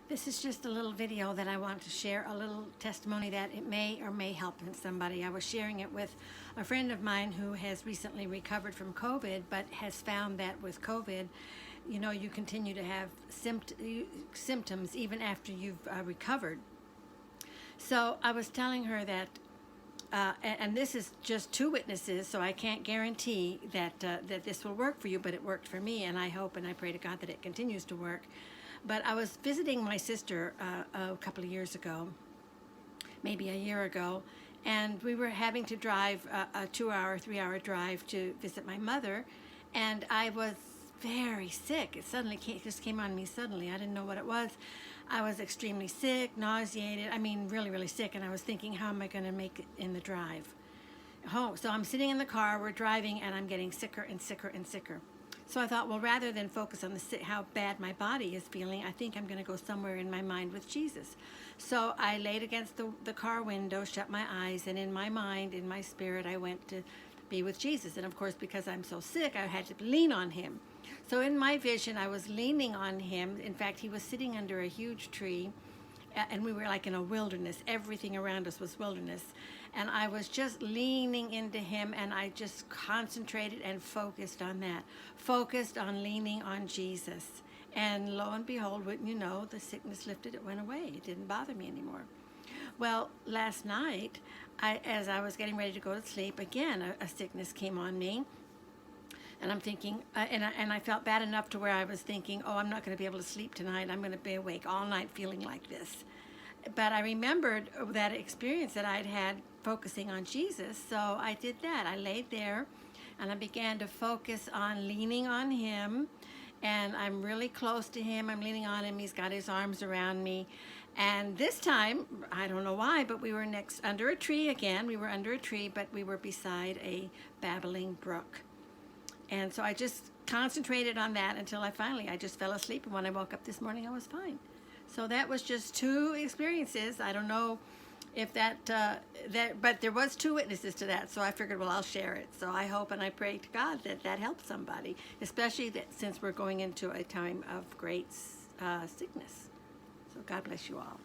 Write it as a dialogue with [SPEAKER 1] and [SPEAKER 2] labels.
[SPEAKER 1] This is just a little video that I want to share, a little testimony that it may or may help somebody. I was sharing it with a friend of mine who has recently recovered from COVID, but has found that with COVID, you know, you continue to have symptoms even after you've recovered. So I was telling her that, and this is just two witnesses, so I can't guarantee that that this will work for you, but it worked for me, and I hope and I pray to God that it continues to work. But I was visiting my sister a couple of years ago, maybe a year ago, and we were having to drive a 2-hour, 3-hour drive to visit my mother, and I was very sick. It suddenly just came on me suddenly. I didn't know what it was. I was extremely sick, nauseated, I mean really, really sick, and I was thinking, how am I going to make it in the drive? Oh, so I'm sitting in the car, we're driving, and I'm getting sicker and sicker and sicker. So I thought, well, rather than focus on how bad my body is feeling, I think I'm going to go somewhere in my mind with Jesus. So I laid against the car window, shut my eyes, and in my mind, in my spirit, I went to be with Jesus. And of course, because I'm so sick, I had to lean on him. So in my vision, I was leaning on him. In fact, he was sitting under a huge tree, and we were like in a wilderness. Everything around us was wilderness. And I was just leaning into him, and I just concentrated and focused on that. Focused on leaning on Jesus. And lo and behold, wouldn't you know, the sickness lifted, it went away. It didn't bother me anymore. Well, last night, as I was getting ready to go to sleep, again, a sickness came on me. And I'm thinking, and I felt bad enough to where I was thinking, oh, I'm not going to be able to sleep tonight. I'm going to be awake all night feeling like this. But I remembered that experience that I'd had focusing on Jesus, so I did that. I laid there, and I began to focus on leaning on him, and I'm really close to him. I'm leaning on him. He's got his arms around me. And this time, I don't know why, but we were under a tree again. We were under a tree, but we were beside a babbling brook. And so I just concentrated on that until I just fell asleep. And when I woke up this morning, I was fine. So that was just two experiences. I don't know if but there was two witnesses to that. So I figured, well, I'll share it. So I hope and I pray to God that that helps somebody, especially since we're going into a time of great sickness. So God bless you all.